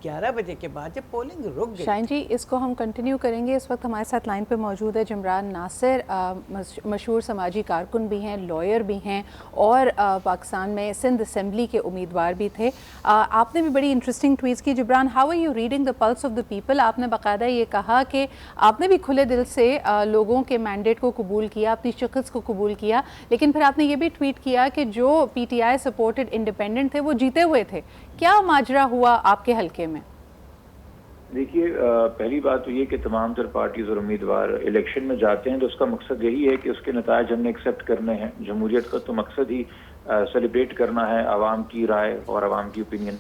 11 बजे के बाद जब पोलिंग रुक गई। शाहीन जी, इसको हम कंटिन्यू करेंगे। इस वक्त हमारे साथ लाइन पे मौजूद है जिमरान नासिर, मशहूर समाजी कारकुन भी हैं, लॉयर भी हैं और पाकिस्तान में सिंध असम्बली के उम्मीदवार भी थे। आपने भी बड़ी इंटरेस्टिंग ट्वीट्स की। Jimran, how are you reading the pulse of the people? आपने बाकायदा ये कहा कि आपने भी खुले दिल से लोगों के मैंडेट को कबूल किया, अपनी शख्स को कबूल किया, लेकिन फिर आपने ये भी ट्वीट किया कि जो PTI सपोर्टेड इंडिपेंडेंट थे वो जीते हुए थे। क्या माजरा हुआ आपके हल्के में? देखिए, पहली बात तो ये कि तमाम तर पार्टीज और उम्मीदवार इलेक्शन में जाते हैं तो उसका मकसद यही है कि उसके नतायज हमने एक्सेप्ट करने हैं। जमहूरियत का तो मकसद ही सेलिब्रेट करना है आवाम की राय और आवाम की ओपिनियन।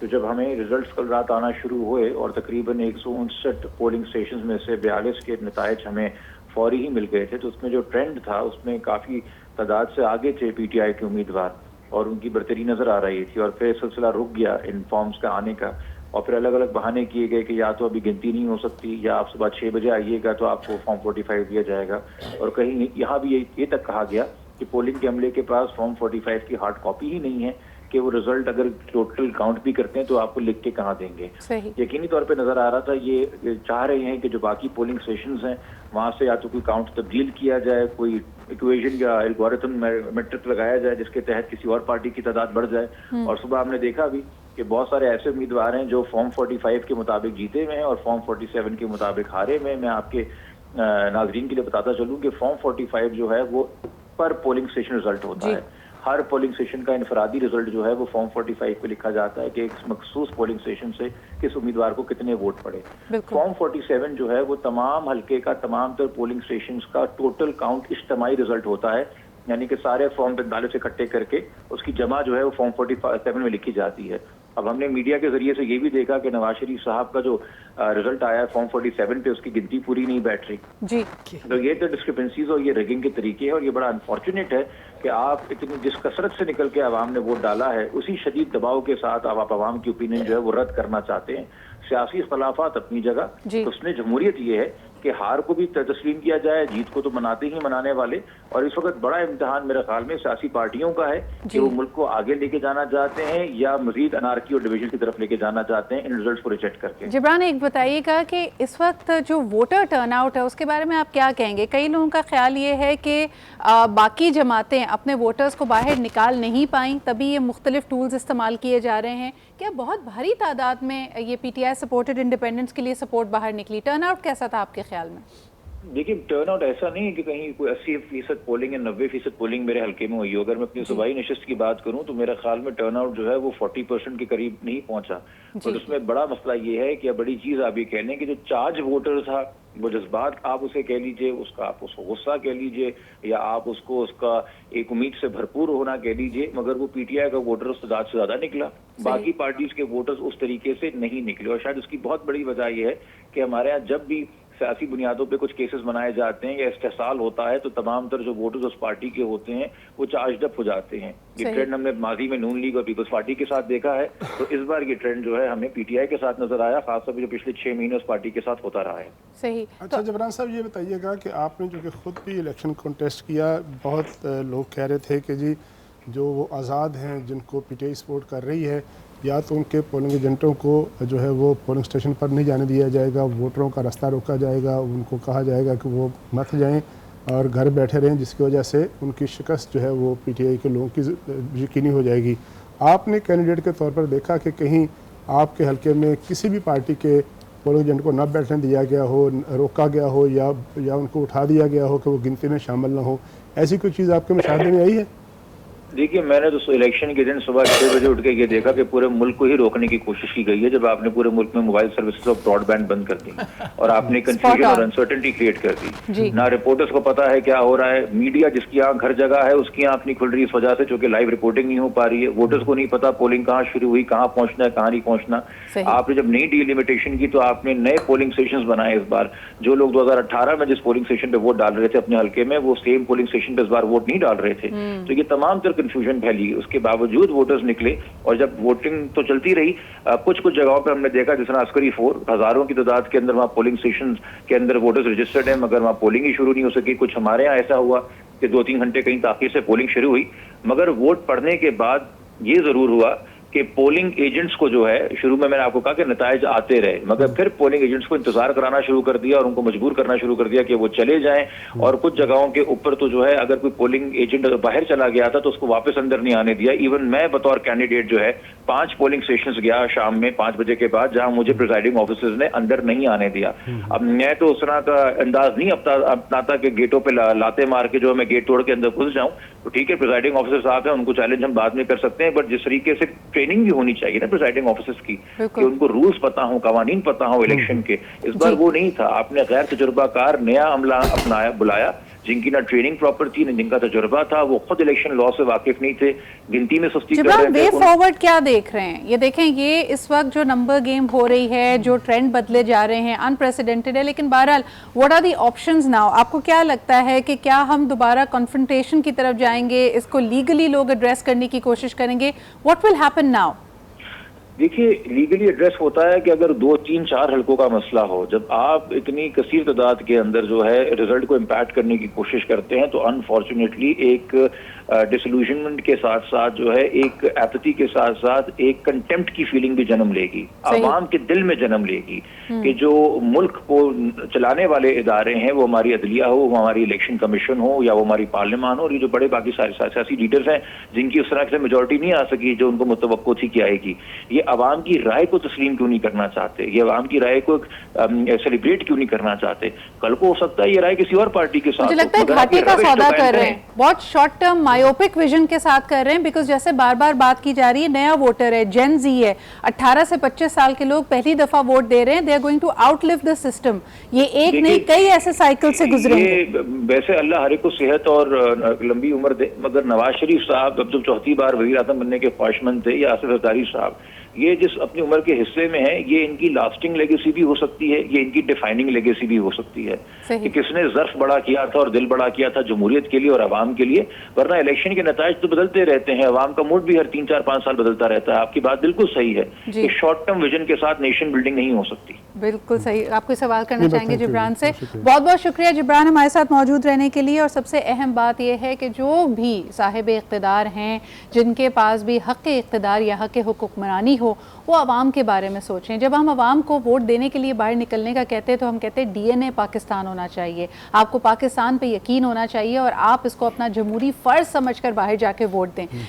तो जब हमें रिजल्ट्स कल रात आना शुरू हुए और तकरीबन 159 पोलिंग स्टेशन में से 42 के नतायज हमें फौरी ही मिल गए थे, तो उसमें जो ट्रेंड था उसमें काफ़ी तादाद से आगे थे PTI के उम्मीदवार और उनकी बरतरी नजर आ रही थी। और फिर सिलसिला रुक गया इन फॉर्म्स का आने का और फिर अलग अलग बहाने किए गए कि या तो अभी गिनती नहीं हो सकती या आप सुबह 6 बजे आइएगा तो आपको फॉर्म 45 दिया जाएगा। और कहीं यहाँ भी ये तक कहा गया कि पोलिंग के अमले के पास फॉर्म 45 की हार्ड कॉपी ही नहीं है कि वो रिजल्ट अगर टोटल काउंट भी करते हैं तो आपको लिख के कहाँ देंगे। यकीनी तौर पे नजर आ रहा था ये चाह रहे हैं कि जो बाकी पोलिंग स्टेशंस हैं वहां से या तो कोई काउंट तब्दील किया जाए, कोई इक्वेशन या एल्गोरिथम मेट्रिक लगाया जाए जिसके तहत किसी और पार्टी की तादाद बढ़ जाए। और सुबह हमने देखा भी कि बहुत सारे ऐसे उम्मीदवार हैं जो फॉर्म 45 के मुताबिक जीते हुए हैं और फॉर्म 47 के मुताबिक हारे हुए। मैं आपके नाजरीन के लिए बताता चलूं कि फॉर्म 45 जो है वो पर पोलिंग स्टेशन रिजल्ट होता है। हर पोलिंग स्टेशन का इनफरादी रिजल्ट जो है वो फॉर्म 45 पे लिखा जाता है कि एक मखसूस पोलिंग स्टेशन से किस उम्मीदवार को कितने वोट पड़े। फॉर्म 47 जो है वो तमाम हल्के का तमाम तर पोलिंग स्टेशन का टोटल काउंट इज्तिमाई रिजल्ट होता है, यानी कि सारे फॉर्म 45 इकट्ठे करके उसकी जमा जो है वो फॉर्म 47 में लिखी जाती है। अब हमने मीडिया के जरिए से ये भी देखा कि नवाज शरीफ साहब का जो रिजल्ट आया है फॉर्म 47 पे उसकी गिनती पूरी नहीं बैठ रही जी। तो ये तो डिस्क्रिपेंसीज और ये रिगिंग के तरीके हैं और ये बड़ा अनफॉर्चुनेट है कि आप इतनी जिस कसरत से निकल के आवाम ने वोट डाला है उसी शदीद दबाव के साथ आप आवाम की ओपिनियन जो है वो रद्द करना चाहते हैं। सियासी इख्तलाफात अपनी जगह, उसने जमहूरियत ये है कि हार को भी तस्लीम किया जाए, जीत को तो मनाते ही मनाने वाले। और इस वक्त बड़ा इम्तिहान मेरे ख्याल में सियासी पार्टियों का है कि वो मुल्क को आगे लेके जाना चाहते हैं या मजीद अनारकी और डिवीजन की तरफ लेके जाना चाहते हैं इन रिजल्ट्स को रिजेक्ट करके। जिब्रान, एक बताइएगा कि इस वक्त जो वोटर टर्नआउट है उसके बारे में आप क्या कहेंगे? कई लोगों का ख्याल ये है कि बाकी जमातें अपने वोटर्स को बाहर निकाल नहीं पाई, तभी ये मुख्तलिफ टूल्स इस्तेमाल किए जा रहे हैं। क्या बहुत भारी तादाद में ये PTI सपोर्टेड इंडिपेंडेंट्स के लिए सपोर्ट बाहर निकली? टर्नआउट कैसा था आपके ख्याल में? देखिए, टर्नआउट ऐसा नहीं है कि कहीं कोई 80% पोलिंग या 90% पोलिंग मेरे हल्के में हुई। अगर मैं अपनी सूबाई नशिस्त की बात करूं तो मेरे ख्याल में टर्नआउट जो है वो 40% के करीब नहीं पहुंचा। और उसमें बड़ा मसला ये है कि बड़ी चीज आप ये कह लें कि जो चार्ज वोटर था वो जज्बात आप उसे कह लीजिए, उसका आप उसको गुस्सा कह लीजिए या आप उसको उसका एक उम्मीद से भरपूर होना कह लीजिए, मगर वो PTI का वोटर उस तादाद से ज्यादा निकला। बाकी पार्टीज के वोटर्स उस तरीके से नहीं निकले और शायद उसकी बहुत बड़ी वजह यह है कि हमारे यहाँ जब भी सियासी बुनियादों पे कुछ केसेस बनाए जाते हैं या इस्तेसाल होता है तो तमाम तर जो वोटर्स उस पार्टी के होते हैं वो चार्ज अप हो जाते हैं। ये ट्रेंड हमने माजी में नून लीग और पीपल्स पार्टी के साथ देखा है, तो इस बार ये ट्रेंड जो है हमें PTI के साथ नजर आया, खासतौर पर जो पिछले 6 महीने उस पार्टी के साथ होता रहा है। सही। अच्छा जिब्रान साहब, ये बताइएगा कि आपने जो कि खुद भी इलेक्शन कॉन्टेस्ट किया, बहुत लोग कह रहे थे कि जी जो वो आज़ाद हैं जिनको PTI सपोर्ट कर रही है या तो उनके पोलिंग एजेंटों को जो है वो पोलिंग स्टेशन पर नहीं जाने दिया जाएगा, वोटरों का रास्ता रोका जाएगा, उनको कहा जाएगा कि वो मत जाएं और घर बैठे रहें, जिसकी वजह से उनकी शिकस्त जो है वो PTI के लोगों की यकीनी हो जाएगी। आपने कैंडिडेट के तौर पर देखा कि कहीं आपके हल्के में किसी भी पार्टी के पोलिंग एजेंट को न बैठने दिया गया हो, रोका गया हो या उनको उठा दिया गया हो कि वो गिनती में शामिल न हो, ऐसी कोई चीज़ आपके मुशाहदे में आई है? देखिए, मैंने तो इलेक्शन के दिन सुबह 6 बजे उठ के ये देखा कि पूरे मुल्क को ही रोकने की कोशिश की गई है जब आपने पूरे मुल्क में मोबाइल सर्विसेज और ब्रॉडबैंड बंद कर दी और आपने कंफ्यूजन और अनसर्टेनिटी क्रिएट कर दी। ना रिपोर्टर्स को पता है क्या हो रहा है, मीडिया जिसकी आंख हर जगह है उसकी आंख नहीं खुल रही इस वजह से क्योंकि लाइव रिपोर्टिंग नहीं हो पा रही है। वोटर्स को नहीं पता पोलिंग कहाँ शुरू हुई, कहाँ पहुंचना है, कहाँ नहीं पहुंचना। आपने जब नई डिलिमिटेशन की तो आपने नए पोलिंग स्टेशन बनाए इस बार। जो लोग 2018 में जिस पोलिंग स्टेशन पे वोट डाल रहे थे अपने हल्के में, वो सेम पोलिंग स्टेशन पे इस बार वोट नहीं डाल रहे थे। तो ये तमाम तर कंफ्यूजन फैली। उसके बावजूद वोटर्स निकले और जब वोटिंग तो चलती रही, कुछ जगहों पे हमने देखा जिस तरह अस्करी 4 हजारों की तादाद के अंदर वहाँ पोलिंग स्टेशन के अंदर वोटर्स रजिस्टर्ड हैं मगर वहाँ पोलिंग ही शुरू नहीं हो सकी। कुछ हमारे यहाँ ऐसा हुआ कि 2-3 घंटे कहीं ताखीर से पोलिंग शुरू हुई, मगर वोट पड़ने के बाद ये जरूर हुआ कि पोलिंग एजेंट्स को जो है, शुरू में मैंने आपको कहा कि नताइज आते रहे, मगर फिर पोलिंग एजेंट्स को इंतजार कराना शुरू कर दिया और उनको मजबूर करना शुरू कर दिया कि वो चले जाएं। और कुछ जगहों के ऊपर तो जो है अगर कोई पोलिंग एजेंट बाहर चला गया था तो उसको वापस अंदर नहीं आने दिया। इवन मैं बतौर कैंडिडेट जो है 5 पोलिंग स्टेशंस गया शाम में 5 बजे के बाद, जहां मुझे प्रिजाइडिंग ऑफिसर्स ने अंदर नहीं आने दिया। अब मैं तो उस तरह का अंदाज नहीं अपनाता कि गेटों पे लाते मार के जो मैं गेट तोड़ के अंदर घुस जाऊं। तो ठीक है, प्रिजाइडिंग ऑफिसर साहब हैं, उनको चैलेंज हम बाद में कर सकते हैं, बट जिस तरीके से ट्रेनिंग भी होनी चाहिए ना प्रिजाइडिंग ऑफिसर्स की, कि उनको रूल्स पता हो, कवानीन पता हो इलेक्शन के, इस बार वो नहीं था। आपने गैर तजुर्बाकार नया अमला अपनाया, बुलाया, जिनकी ना ट्रेनिंग प्रॉपर थी ना जिनका तजुर्बा था, वो खुद इलेक्शन लॉ से वाकिफ नहीं थे, गिनती में सुस्ती कर रहे थे। वे फॉरवर्ड क्या देख रहे हैं? ये देखें, ये इस वक्त जो नंबर गेम हो रही है, जो ट्रेंड बदले जा रहे हैं, अनप्रेसिडेंटेड है, लेकिन बहरहाल what are the options now? आपको क्या लगता है कि क्या हम दोबारा कॉन्फ्रंटेशन की तरफ जाएंगे, इसको लीगली लोग एड्रेस करने की कोशिश करेंगे? What will happen now? देखिए, लीगली एड्रेस होता है कि अगर 2, 3, 4 हलकों का मसला हो, जब आप इतनी कसीर तादाद के अंदर जो है रिजल्ट को इम्पैक्ट करने की कोशिश करते हैं, तो अनफॉर्चुनेटली एक डिसल्यूजनमेंट के साथ साथ जो है एक एपैथी के साथ साथ एक कंटेम्प्ट की फीलिंग भी जन्म लेगी, आवाम के दिल में जन्म लेगी कि जो मुल्क को चलाने वाले इदारे हैं, वो हमारी अदलिया हो, वो हमारी इलेक्शन कमीशन हो, या वो हमारी पार्लियामान हो, और ये जो बड़े बाकी सारे सियासी लीडर्स हैं जिनकी उस तरह से मेजोरिटी नहीं आ सकी जो उनको मुतवक्को थी कि आएगी, ये अवाम की राय को तस्लीम क्यों नहीं करना चाहते? ये अवाम की राय को सेलिब्रेट क्यों नहीं करना चाहते? कल को हो सकता है ये राय किसी और पार्टी के साथ, मुझे लगता है घाटे का सौदा कर रहे हैं, बहुत शॉर्ट टर्म मायोपिक विजन के साथ कर रहे हैं। बिकॉज जैसे बार बार बात की जा रही है, नया वोटर है, जेन जी है, 18 से 25 साल के लोग पहली दफा वोट दे रहे हैं, they are going to outlive the system. ये एक नहीं, कई ऐसे साइकिल से गुजरेंगे। वैसे अल्लाह हर एक को सेहत और लंबी उम्र दे, मगर नवाज शरीफ साहब अब जब 4थी बार वज़ीर आज़म बनने के ख्वाहिशमंद थे, या आसिफ ज़रदारी साहब, ये जिस अपनी उम्र के हिस्से में है, ये इनकी लास्टिंग लेगेसी भी हो सकती है, ये इनकी डिफाइनिंग लेगेसी भी हो सकती है कि किसने ज़र्फ बड़ा किया था और दिल बड़ा किया था जमहूरियत के लिए और अवाम के लिए। वरना इलेक्शन के नताइज तो बदलते रहते हैं, अवाम का मूड भी हर 3, 4, 5 साल बदलता रहता है। आपकी बात बिल्कुल सही है कि शॉर्ट टर्म विजन के साथ नेशन बिल्डिंग नहीं हो सकती। बिल्कुल सही। आपको सवाल करना चाहेंगे जिब्रान से? बहुत बहुत शुक्रिया जिब्रान हमारे साथ मौजूद रहने के लिए। और सबसे अहम बात यह है कि जो भी साहिब इख्तिदार हैं, जिनके पास भी हक़ इख्तिदार या हक़ हुक्मरानी हो, वो आवाम के बारे में सोचें। जब हम आवाम को वोट देने के लिए बाहर निकलने का कहते हैं तो हम कहते हैं DNA पाकिस्तान होना चाहिए, आपको पाकिस्तान पे यकीन होना चाहिए और आप इसको अपना जमहूरी फ़र्ज समझकर बाहर जाके वोट दें।